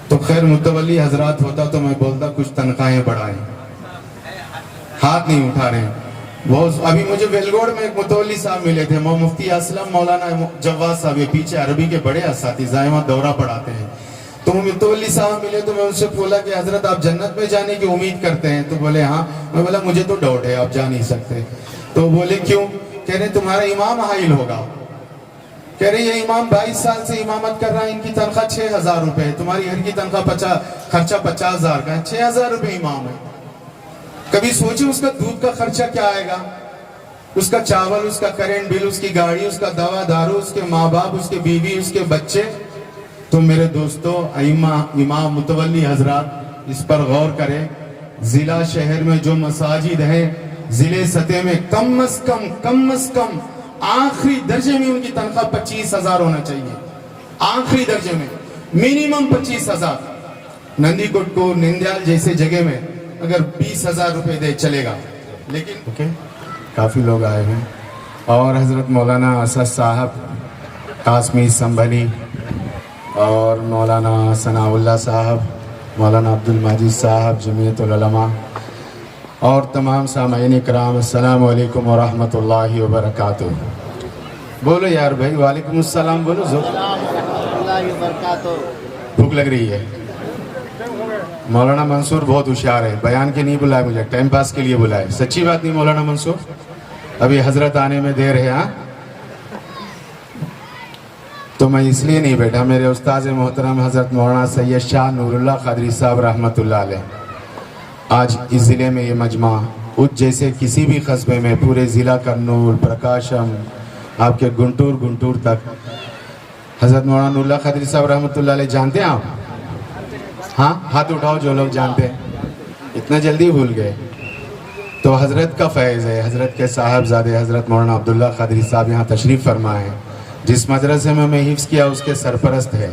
تو خیر متولی حضرات ہوتا تو میں بولتا کچھ تنخواہیں بڑھائیں، ہاتھ نہیں اٹھا رہے ہیں۔ ابھی مجھے ویلگوڑ میں ایک متولی صاحب ملے تھے، مفتی اسلم مولانا جواد صاحب، یہ پیچھے عربی کے بڑے اساتذہ ہیں، وہاں دورہ پڑھاتے ہیں۔ تو متولی صاحب ملے تو میں ان سے بولا کہ حضرت آپ جنت میں جانے کی امید کرتے ہیں؟ تو بولے ہاں۔ میں بولا مجھے تو ڈاؤٹ ہے، آپ جا نہیں سکتے۔ تو بولے کیوں؟ کہہ رہے تمہارا امام حائل ہوگا۔ کہہ رہے یہ امام 22 سال سے امامت کر رہا ہے، ان کی تنخواہ 6000 روپے ہے، تمہاری گھر کی تنخواہ خرچہ 50,000 کا ہے، 6000 روپے امام ہے۔ کبھی سوچے اس کا دودھ کا خرچہ کیا آئے گا، اس کا چاول، اس کا کرنٹ بل، اس کی گاڑی، اس کا دوا دارو، اس کے ماں باپ، اس کے بیوی، اس کے بچے۔ تو میرے دوستو، امام متولی حضرات اس پر غور کریں۔ ضلع شہر میں جو مساجد ہیں، ضلع سطح میں کم از کم آخری درجے میں ان کی تنخواہ 25,000 ہونا چاہیے، آخری درجے میں منیمم 25,000۔ نندی گٹ کو نندیال جیسے جگہ میں اگر 20,000 روپے دے چلے گا، لیکن کافی لوگ آئے ہیں۔ اور حضرت مولانا اسد صاحب قاسمی سنبھلی، اور مولانا ثناء اللہ صاحب، مولانا عبد المجید صاحب جمعیت العلماء، اور تمام سامعین اکرام، السلام علیکم ورحمۃ اللہ وبرکاتہ۔ بولو یار بھائی، وعلیکم السلام بولو، بھوک لگ رہی ہے۔ مولانا منصور بہت ہوشیار ہے، بیان کے نہیں بلائے مجھے، ٹائم پاس کے لیے بلائے۔ سچی بات نہیں مولانا منصور؟ ابھی حضرت آنے میں دیر ہے ہاں؟ تو میں اس لیے نہیں بیٹھا، میرے استاذ محترم حضرت مولانا سید شاہ نور اللہ قادری صاحب رحمۃ اللہ علیہ آج اس ضلع میں یہ مجمع اُج جیسے کسی بھی قصبے میں، پورے ضلع کرنول، پرکاشم، آپ کے گنٹور تک، حضرت مولانا نور اللہ قادری صاحب رحمۃ اللہ علیہ جانتے ہیں آپ؟ ہاں ہاتھ اٹھاؤ جو لوگ جانتے ہیں، اتنا جلدی بھول گئے۔ تو حضرت کا فیض ہے، حضرت کے صاحبزادے حضرت مولانا عبداللہ قادری صاحب یہاں تشریف فرما ہے، جس مدرسے میں میں حفظ کیا اس کے سرپرست ہے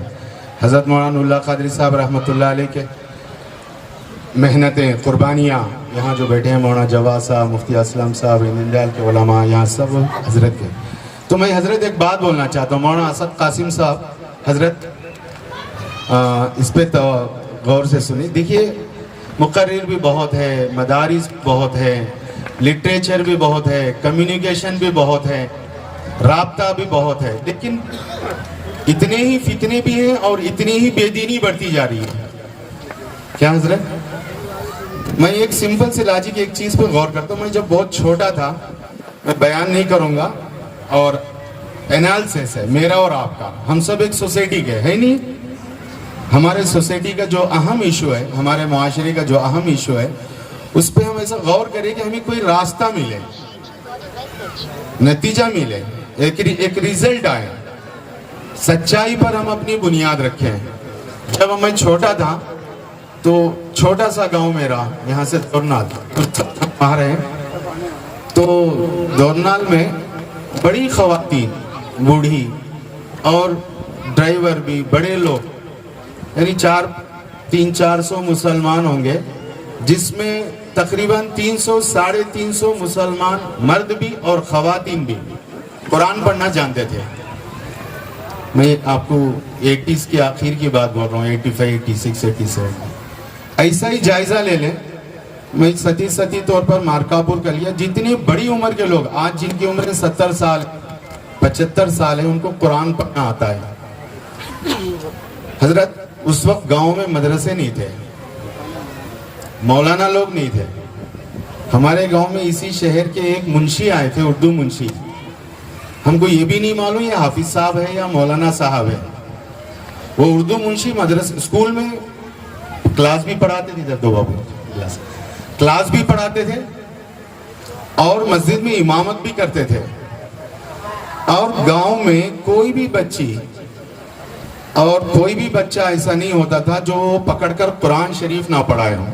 حضرت مولانا نور اللہ قادری صاحب رحمۃ اللہ علیہ کے محنتیں، قربانیاں، یہاں جو بیٹھے ہیں مولانا جواد صاحب، مفتی اسلم صاحب، نندیال کے علماء، یہاں سب حضرت کے۔ تو میں حضرت ایک بات بولنا چاہتا ہوں، مولانا اسد قاسم صاحب، حضرت اس پہ تو غور سے سنی۔ دیکھیے مقرر بھی بہت ہے، مدارس بہت ہے، لٹریچر بھی بہت ہے، کمیونیکیشن بھی بہت ہے، رابطہ بھی بہت ہے، لیکن اتنے ہی فتنے بھی ہیں اور اتنی ہی بے دینی بڑھتی جا رہی ہے۔ کیا حضرت؟ میں ایک سمپل سے لاجک ایک چیز پہ غور کرتا ہوں۔ میں جب بہت چھوٹا تھا، میں بیان نہیں کروں گا، اور انالسس ہے میرا اور آپ کا، ہم سب ایک سوسائٹی کے ہے نہیں؟ ہمارے سوسائٹی کا جو اہم ایشو ہے، ہمارے معاشرے کا جو اہم ایشو ہے، اس پہ ہم ایسا غور کریں کہ ہمیں کوئی راستہ ملے، نتیجہ ملے، ایک ریزلٹ آئے، سچائی پر ہم اپنی بنیاد رکھیں۔ جب میں چھوٹا تھا تو چھوٹا سا گاؤں میرا، یہاں سے دورنال باہر ہے، تو دورنال میں بڑی خواتین، بوڑھی اور ڈرائیور بھی، بڑے لوگ، یعنی 300-400 مسلمان ہوں گے، جس میں تقریباً 300-350 مسلمان مرد بھی اور خواتین بھی قرآن پڑھنا جانتے تھے۔ میں آپ کو 80s کی آخر کی بات بول رہا ہوں، 85, 86, 87۔ ایسا ہی جائزہ لے لیں، میں ستی طور پر مارکاپور کر لیا، جتنی بڑی عمر کے لوگ آج جن کی عمر 70 سال 75 سال ہے، ان کو قرآن پڑھنا آتا ہے۔ حضرت اس وقت گاؤں میں مدرسے نہیں تھے، مولانا لوگ نہیں تھے۔ ہمارے گاؤں میں اسی شہر کے ایک منشی آئے تھے، اردو منشی، ہم کو یہ بھی نہیں معلوم یہ حافظ صاحب ہے یا مولانا صاحب ہے۔ وہ اردو منشی مدرسے اسکول میں کلاس بھی پڑھاتے تھے، دو بابو کلاس بھی پڑھاتے تھے، اور مسجد میں امامت بھی کرتے تھے۔ اور گاؤں میں کوئی بھی بچی اور کوئی بھی بچہ ایسا نہیں ہوتا تھا جو پکڑ کر قرآن شریف نہ پڑھائے ہوں۔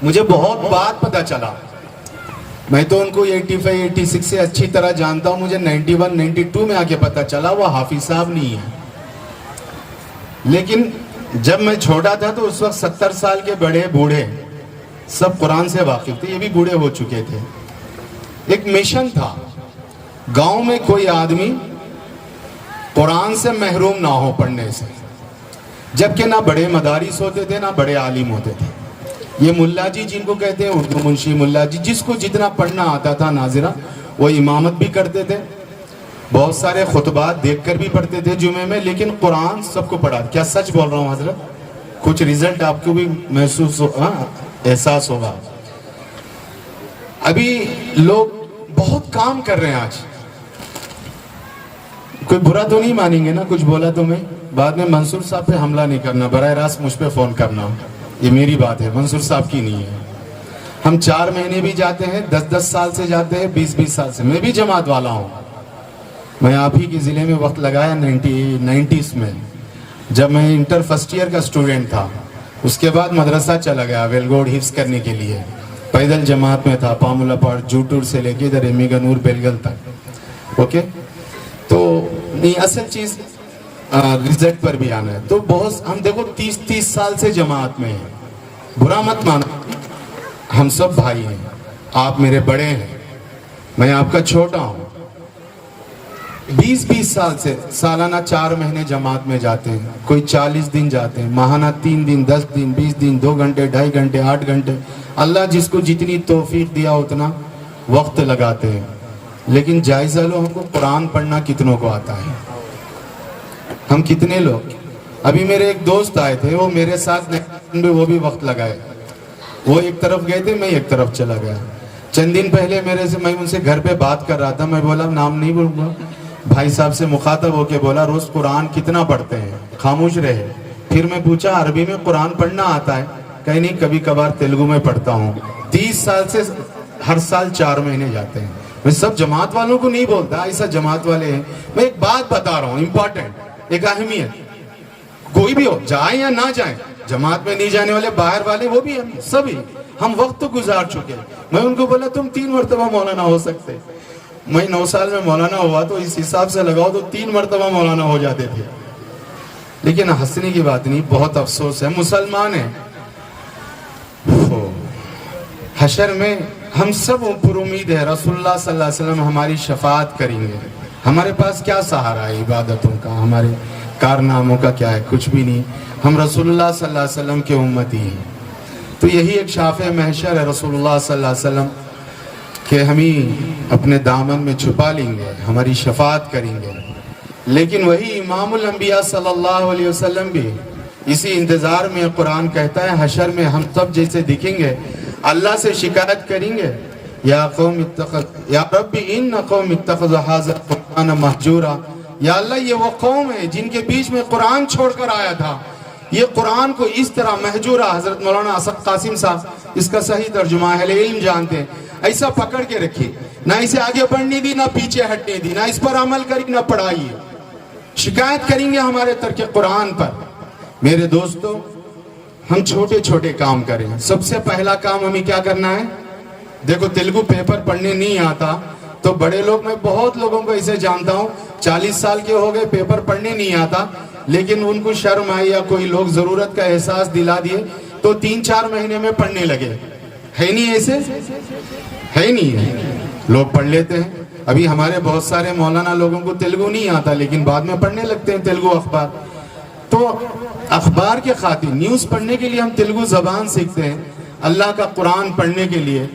مجھے بہت بات پتہ چلا، میں تو ان کو 85, 86 سے اچھی طرح جانتا ہوں، مجھے 91, 92 میں آ کے پتہ چلا وہ حافظ صاحب نہیں ہے۔ لیکن جب میں چھوٹا تھا تو اس وقت 70 سال کے بڑے بوڑھے سب قرآن سے واقف تھے، یہ بھی بوڑھے ہو چکے تھے۔ ایک مشن تھا، گاؤں میں کوئی آدمی قرآن سے محروم نہ ہو پڑھنے سے۔ جبکہ نہ بڑے مدارس ہوتے تھے نہ بڑے عالم ہوتے تھے. یہ ملا جی جن کو کہتے ہیں اردو منشی ملا جی، جس کو جتنا پڑھنا آتا تھا ناظرہ وہ امامت بھی کرتے تھے، بہت سارے خطبات دیکھ کر بھی پڑھتے تھے جمعے میں، لیکن قرآن سب کو پڑھا. کیا سچ بول رہا ہوں حضرت؟ کچھ رزلٹ آپ کو بھی محسوس احساس ہوگا. ابھی لوگ بہت کام کر رہے ہیں آج. کوئی برا تو نہیں مانیں گے نا کچھ بولا تو میں؟ بعد میں منصور صاحب پہ حملہ نہیں کرنا، براہ راست مجھ پہ فون کرنا. یہ میری بات ہے، منصور صاحب کی نہیں ہے. ہم 4 مہینے بھی جاتے ہیں، 10 سال سے جاتے ہیں، 20 سال سے. میں بھی جماعت والا ہوں. میں آپ ہی کے ضلع میں وقت لگایا 90s میں، جب میں انٹر فرسٹ ایئر کا اسٹوڈنٹ تھا. اس کے بعد مدرسہ چلا گیا ویلگوڑ حفظ کرنے کے لیے. پیدل جماعت میں تھا، پامولا پاڑ جوٹور سے لے کے ادھر امی گنور بیلگل تک. اوکے، تو نہیں اصل چیز رزلٹ پر بھی آنا ہے. تو بہت ہم دیکھو 30 سال سے جماعت میں ہیں. برا مت مانو، ہم سب بھائی ہیں. آپ میرے بڑے ہیں، میں آپ کا چھوٹا ہوں. 20 سال سے سالانہ 4 مہینے جماعت میں جاتے ہیں، کوئی 40 دن جاتے ہیں، ماہانہ 3 دن 10 دن 20 دن 2 گھنٹے 2.5 گھنٹے 8 گھنٹے. اللہ جس کو جتنی توفیق دیا اتنا وقت لگاتے ہیں. لیکن جائزہ لو، ہم کو قرآن پڑھنا کتنوں کو آتا ہے؟ ہم کتنے لوگ؟ ابھی میرے ایک دوست آئے تھے، وہ میرے ساتھ وہ بھی وقت لگائے. وہ ایک طرف گئے تھے، میں ایک طرف چلا گیا. چند دن پہلے میں ان سے گھر پہ بات کر رہا تھا. میں بولا نام نہیں بولوں گا، بھائی صاحب سے مخاطب ہو کے بولا روز قرآن کتنا پڑھتے ہیں؟ خاموش رہے. پھر میں پوچھا عربی میں قرآن پڑھنا آتا ہے؟ کہیں نہیں، کبھی کبھار تیلگو میں پڑھتا ہوں. 30 سال سے ہر سال 4 مہینے جاتے ہیں. میں سب جماعت والوں کو نہیں بولتا، ایسا جماعت والے ہیں. میں ایک بات بتا رہا ہوں امپورٹنٹ، ایک اہمیت. کوئی بھی ہو، جائیں یا نہ جائیں، جماعت میں نہیں جانے والے باہر والے وہ بھی ہم سبھی، ہم وقت تو گزار چکے. میں ان کو بولا تم 3 مرتبہ مولانا ہو سکتے. میں 9 سال میں مولانا ہوا تو اس حساب سے لگاؤ تو 3 مرتبہ مولانا ہو جاتے تھے. لیکن ہنسنے کی بات نہیں، بہت افسوس ہے. مسلمان ہیں، حشر میں ہم سب پر امید ہے رسول اللہ صلی اللہ علیہ وسلم ہماری شفاعت کریں گے. ہمارے پاس کیا سہارا ہے عبادتوں کا؟ ہمارے کارناموں کا کیا ہے؟ کچھ بھی نہیں. ہم رسول اللہ صلی اللہ علیہ وسلم کے امتی ہیں. تو یہی ایک شافع محشر ہے رسول اللہ صلی اللہ علیہ وسلم کہ ہمیں اپنے دامن میں چھپا لیں گے، ہماری شفاعت کریں گے. لیکن وہی امام الانبیاء صلی اللہ علیہ وسلم بھی اسی انتظار میں قرآن کہتا ہے حشر میں ہم سب جیسے دکھیں گے، اللہ سے شکایت کریں گے، یا قوم یا رب ان قوم اتخذوا ھذا القرآن مہجورا. یا اللہ یہ وہ قوم ہے جن کے بیچ میں قرآن چھوڑ کر آیا تھا، یہ قرآن کو اس طرح مہجورا. حضرت مولانا اسد قاسم صاحب اس کا صحیح ترجمہ اہل علم جانتے ہیں. ایسا پکڑ کے رکھی، نہ اسے آگے بڑھنے دی، نہ پیچھے ہٹنے دی، نہ اس پر عمل کری، نہ پڑھائی. شکایت کریں گے ہمارے ترک قرآن پر. میرے دوستو، ہم چھوٹے چھوٹے کام کریں. سب سے پہلا کام ہمیں کیا کرنا ہے؟ دیکھو تیلگو پیپر پڑھنے نہیں آتا تو بڑے لوگ، میں بہت لوگوں کو اسے جانتا ہوں 40 سال کے ہو گئے پیپر پڑھنے نہیں آتا، لیکن ان کو شرم آئی یا کوئی لوگ ضرورت کا احساس دلا دیے تو 3-4 مہینے میں پڑھنے لگے. ہے نہیں ایسے؟ ہے نہیں ہے، لوگ پڑھ لیتے ہیں. ابھی ہمارے بہت سارے مولانا لوگوں کو تیلگو نہیں آتا لیکن بعد میں پڑھنے لگتے ہیں تیلگو اخبار. تو اخبار کے خاطر نیوز پڑھنے کے لیے ہم تیلگو زبان سیکھتے ہیں، اللہ کا قرآن پڑھنے کے لیے،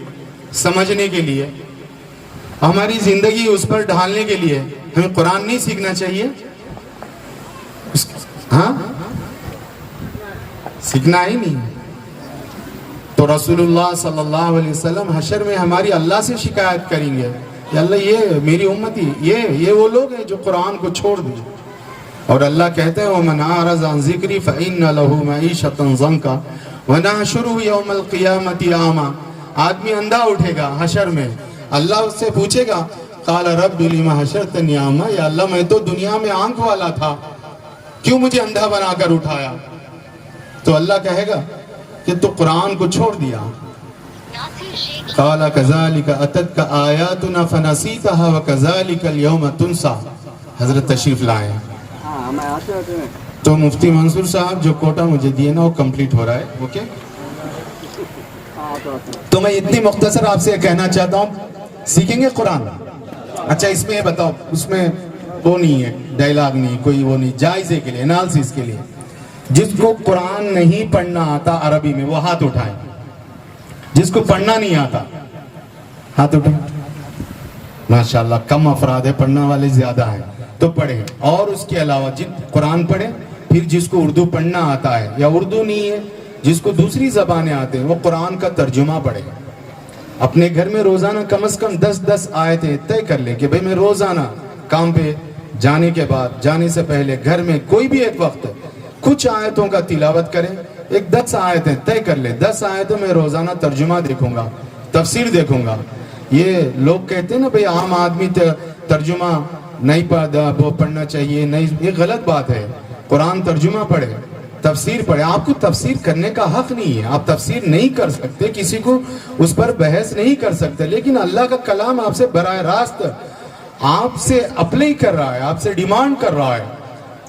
سمجھنے کے لیے، ہماری زندگی اس پر ڈھالنے کے لیے ہمیں قرآن نہیں سیکھنا چاہیے؟ ہاں، سیکھنا ہی نہیں. تو رسول اللہ صلی اللہ علیہ وسلم حشر میں ہماری اللہ سے شکایت کریں گے، یا اللہ یہ میری امتی، یہ وہ لوگ ہیں جو قرآن کو چھوڑ دیں. اور اللہ کہتے ہیں وَمَنْ أَعْرَضَ عَنْ ذِكْرِي فَإِنَّ لَهُ مَعِيشَةً ضَنْكًا وَنَحْشُرُهُ يَوْمَ الْقِيَامَةِ أَعْمَى. آدمی اندھا اٹھے گا حشر میں. اللہ اس سے پوچھے گا قَالَ رَبِّ لِمَ حَشَرْتَنِي أَعْمَى، یا اللہ میں تو دنیا میں آنکھ والا تھا، کیوں مجھے اندھا بنا کر اٹھایا؟ تو اللہ کہے گا کہ تو قرآن کو چھوڑ دیا. قَالَ كَذَلِكَ أَتَتْكَ آيَاتُنَا فَنَسِيتَهَا وَكَذَلِكَ الْيَوْمَ تُنْسَى. حضرت تشریف لائیں. تو مفتی منصور صاحب جو کوٹا مجھے دیے نا وہ کمپلیٹ ہو رہا ہے. اوکے، تو میں اتنی مختصر آپ سے کہنا چاہتا ہوں، سیکھیں گے قرآن. اچھا اس میں یہ بتاؤ، اس میں وہ نہیں ہے ڈائلاگ نہیں، کوئی وہ نہیں، جائزے کے لیے، انالسس کے لیے جس کو قرآن نہیں پڑھنا آتا عربی میں وہ ہاتھ اٹھائیں. جس کو پڑھنا نہیں آتا ہاتھ اٹھائیں. ماشاءاللہ کم افراد ہے, پڑھنا والے زیادہ ہیں تو پڑھیں. اور اس کے علاوہ قرآن پڑھیں. پھر جس کو اردو پڑھنا آتا ہے یا اردو نہیں ہے, جس کو دوسری زبانیں آتے ہیں, وہ قرآن کا ترجمہ پڑھے. اپنے گھر میں روزانہ کم از کم 10 آیتیں طے کر لیں کہ بھئی میں روزانہ کام پہ جانے کے بعد, جانے سے پہلے گھر میں کوئی بھی ایک وقت کچھ آیتوں کا تلاوت کریں. ایک 10 آیتیں طے کر لیں. 10 آیتوں میں روزانہ ترجمہ دیکھوں گا, تفسیر دیکھوں گا. یہ لوگ کہتے ہیں نا بھئی عام آدمی ترجمہ نہیں پڑھنا چاہیے, نہیں, یہ غلط بات ہے. قرآن ترجمہ پڑھے, تفسیر پڑھے. آپ کو تفسیر کرنے کا حق نہیں ہے, آپ تفسیر نہیں کر سکتے, کسی کو اس پر بحث نہیں کر سکتے, لیکن اللہ کا کلام آپ سے براہ راست آپ سے اپلائی کر رہا ہے, آپ سے ڈیمانڈ کر رہا ہے.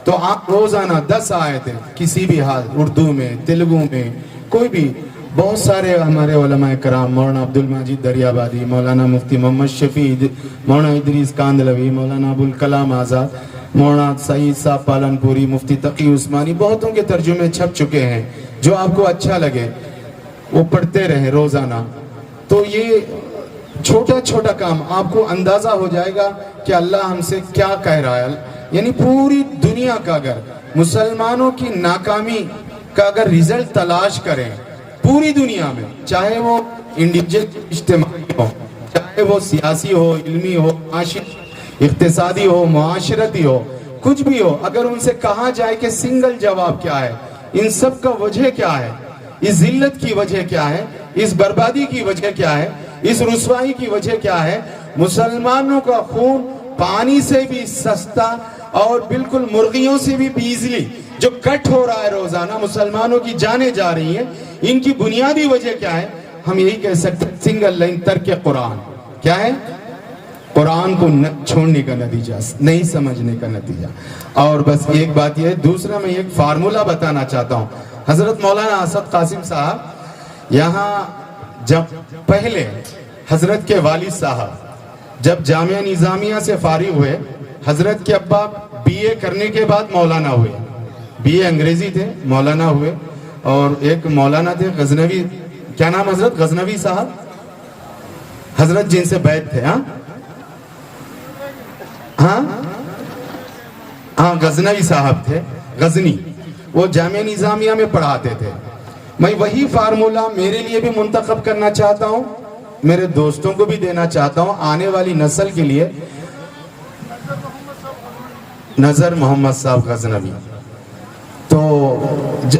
تو آپ روزانہ 10 آیتیں کسی بھی حال, اردو میں, تیلگو میں, کوئی بھی. بہت سارے ہمارے علماء کرام, مولانا عبدالمجید دریابادی, مولانا مفتی محمد شفیع, مولانا ادریس کاندلوی, مولانا ابوالکلام آزاد, مولانا سعید صاحب پالنپوری, مفتی تقی عثمانی, بہتوں کے ترجمے چھپ چکے ہیں. جو آپ کو اچھا لگے وہ پڑھتے رہیں روزانہ. تو یہ چھوٹا چھوٹا کام آپ کو اندازہ ہو جائے گا کہ اللہ ہم سے کیا کہہ رہا ہے. یعنی پوری دنیا کا اگر مسلمانوں کی ناکامی کا اگر رزلٹ تلاش کریں پوری دنیا میں, چاہے وہ انڈیویجل اجتماعی ہو, چاہے وہ سیاسی ہو, علمی ہو, اقتصادی ہو, معاشرتی ہو, کچھ بھی ہو, اگر ان سے کہا جائے کہ سنگل جواب کیا ہے, ان سب کا وجہ کیا ہے, اس ذلت کی وجہ کیا ہے, اس بربادی کی وجہ کیا ہے, اس رسوائی کی وجہ کیا ہے, مسلمانوں کا خون پانی سے بھی سستا اور بالکل مرغیوں سے بھی بیزلی جو کٹ ہو رہا ہے روزانہ, مسلمانوں کی جانیں جا رہی ہیں, ان کی بنیادی وجہ کیا ہے؟ ہم یہی کہہ سکتے ہیں سنگل لائن ترک قرآن. کیا ہے؟ قرآن کو چھوڑنے کا نتیجہ, نہیں سمجھنے کا نتیجہ. اور بس ایک بات یہ ہے. دوسرا میں ایک فارمولہ بتانا چاہتا ہوں. حضرت مولانا اسد قاسم صاحب یہاں جب پہلے حضرت کے والد صاحب جب جامعہ نظامیہ سے فارغ ہوئے, حضرت کے ابا بی اے کرنے کے بعد مولانا ہوئے. بی اے انگریزی تھے, مولانا ہوئے. اور ایک مولانا تھے غزنوی, کیا نام حضرت؟ غزنوی صاحب, حضرت جن سے بیعت تھے. ہاں غزنوی صاحب تھے, غزنی. وہ جامعہ نظامیہ میں پڑھاتے تھے. میں وہی فارمولہ میرے لیے بھی منتخب کرنا چاہتا ہوں, میرے دوستوں کو بھی دینا چاہتا ہوں, آنے والی نسل کے لیے. نظر محمد صاحب غزنوی. تو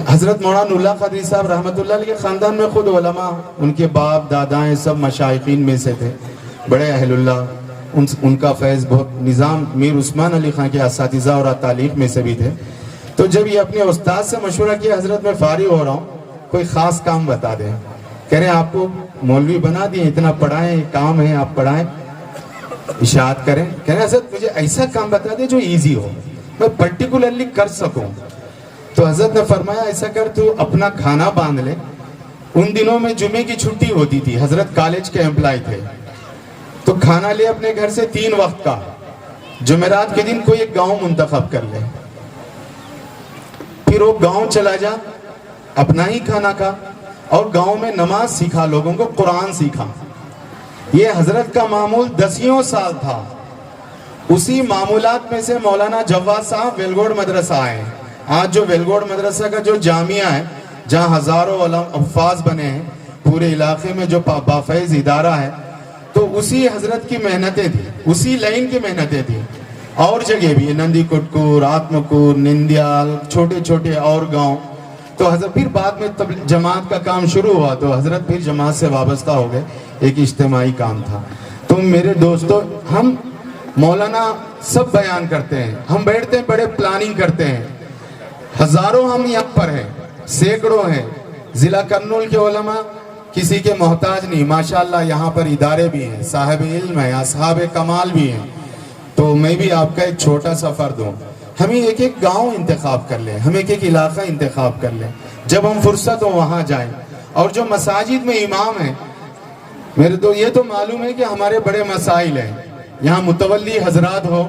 حضرت مولانا اللہ قادری صاحب رحمت اللہ علیہ کے خاندان میں خود علماء, ان کے باپ دادائیں سب مشائقین میں سے تھے, بڑے اہل اللہ. ان کا فیض بہت, نظام میر عثمان علی خان کے اساتذہ اور تعلیق میں سے بھی تھے. تو جب یہ اپنے استاد سے مشورہ کیا, حضرت میں فارغ ہو رہا ہوں, کوئی خاص کام بتا دیں. کہہ رہے ہیں آپ کو مولوی بنا دیں, اتنا پڑھائیں, کام ہے آپ پڑھائیں, اشاعت کریں. کہہ رہے ہیں حضرت مجھے ایسا کام بتا دیں جو ایزی ہو, میں پرٹیکولرلی کر سکوں. تو حضرت نے فرمایا ایسا کر, تو اپنا کھانا باندھ لے. ان دنوں میں جمعے کی چھٹی ہوتی تھی, حضرت کالج کے امپلائی تھے, تو کھانا لے اپنے گھر سے 3 وقت کا. جمعرات کے دن کوئی ایک گاؤں منتخب کر لے, پھر وہ گاؤں چلا جا, اپنا ہی کھانا کھا, اور گاؤں میں نماز سکھا, لوگوں کو قرآن سکھا. یہ حضرت کا معمول 10 سال تھا. اسی معمولات میں سے مولانا جواد صاحب ویلگوڑ مدرسہ آئے. آج جو ویلگوڑ مدرسہ کا جو جامعہ ہے, جہاں ہزاروں حفاظ بنے ہیں پورے علاقے میں, جو بافیض ادارہ ہے, تو اسی حضرت کی محنتیں تھی, اسی لائن کی محنتیں تھی. اور جگہ بھی, نندی کٹکور, آتمکور, نندیال, چھوٹے چھوٹے اور گاؤں. تو حضرت پھر بعد میں جماعت کا کام شروع ہوا, تو حضرت پھر جماعت سے وابستہ ہو گئے. ایک اجتماعی کام تھا. تو میرے دوستو, ہم مولانا سب بیان کرتے ہیں, ہم بیٹھتے ہیں, بڑے پلاننگ کرتے ہیں. ہزاروں ہم یہاں پر ہیں, سینکڑوں ہیں. ضلع کرنول کے علماء کسی کے محتاج نہیں, ماشاءاللہ. یہاں پر ادارے بھی ہیں, صاحب علم ہیں, اصحاب کمال بھی ہیں. تو میں بھی آپ کا ایک چھوٹا سا فرد ہوں. ہمیں ایک ایک گاؤں انتخاب کر لیں, ہم ایک ایک علاقہ انتخاب کر لیں, جب ہم فرصت ہو وہاں جائیں. اور جو مساجد میں امام ہیں, میرے تو یہ تو معلوم ہے کہ ہمارے بڑے مسائل ہیں. یہاں متولی حضرات ہو,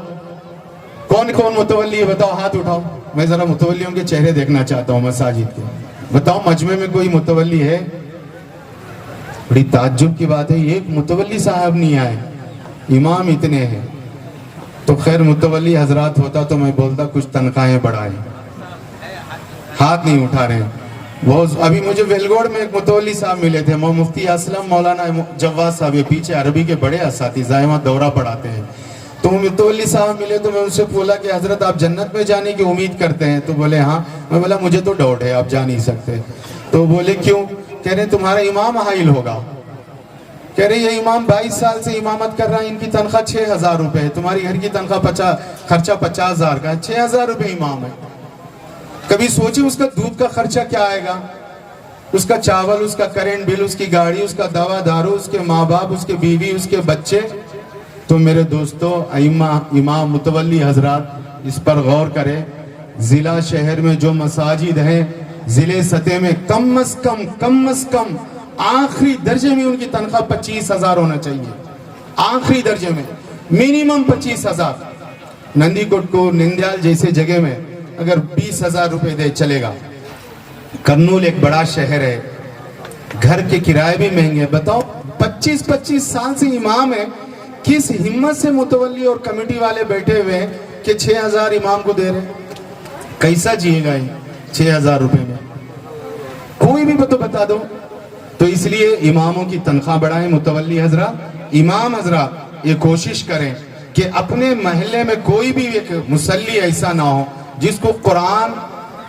کون کون متولی ہے بتاؤ, ہاتھ اٹھاؤ. میں ذرا متولیوں کے چہرے دیکھنا چاہتا ہوں مساجد کے. بتاؤ مجمع میں کوئی متولی ہے؟ بڑی تعجب کی بات ہے، ایک متولی صاحب نہیں آئے، امام اتنے ہیں. تو خیر متولی حضرات ہوتا تو میں بولتا کچھ تنخواہیں بڑھائیں. ہاتھ نہیں اٹھا رہے ہیں. وہ ابھی مجھے ویلگوڑ میں ایک متولی صاحب ملے تھے، مفتی اسلم مولانا جواز صاحب، یہ پیچھے عربی کے بڑے اساتذہ ہیں، وہاں دورہ پڑھاتے ہیں. تو متولی صاحب ملے تو میں ان سے بولا کہ حضرت آپ جنت میں جانے کی امید کرتے ہیں؟ تو بولے ہاں. میں بولا مجھے تو ڈاؤٹ ہے، آپ جا نہیں سکتے. تو بولے کیوں؟ کہہ رہے تمہارا امام حائل ہوگا. کہہ رہے یہ امام 22 سال سے امامت کر رہا ہے، ان کی تنخواہ 6,000 روپے ہے، تمہاری گھر کی تنخواہ خرچہ 50,000 کا ہے، 6,000 روپے امام ہے. کبھی سوچے اس کا دودھ کا خرچہ کیا آئے گا، اس کا چاول، اس کا کرنٹ بل، اس کی گاڑی، اس کا دوا دارو، اس کے ماں باپ، اس کے بیوی، اس کے بچے. تو میرے دوستو، امام متولی حضرات اس پر غور کرے. ضلع شہر میں جو مساجد ہیں، ضلع سطح میں کم از کم آخری درجے میں ان کی تنخواہ 25,000 ہونا چاہیے. آخری درجے میں منیمم 25,000. نندی کوٹ کو نندیال جیسے جگہ میں اگر 20,000 روپے دے چلے گا. کرنول ایک بڑا شہر ہے، گھر کے کرائے بھی مہنگے. بتاؤ 25 سال سے امام ہے، کس ہمت سے متولی اور کمیٹی والے بیٹھے ہوئے ہیں کہ 6,000 امام کو دے رہے ہیں؟ کیسا جیے گا یہ 6,000 روپے میں؟ کوئی بھی تو بتا دو. تو اس لیے اماموں کی تنخواہ بڑھائیں. متولی حضرات، امام حضرات یہ کوشش کریں کہ اپنے محلے میں کوئی بھی ایک مصلی ایسا نہ ہو جس کو قرآن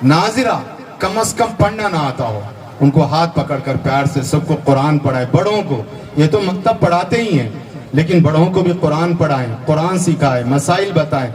ناظرہ کم از کم پڑھنا نہ آتا ہو. ان کو ہاتھ پکڑ کر پیار سے سب کو قرآن پڑھائے. بڑوں کو یہ تو مکتب پڑھاتے ہی ہیں، لیکن بڑوں کو بھی قرآن پڑھائیں، قرآن سکھائیں، مسائل بتائیں.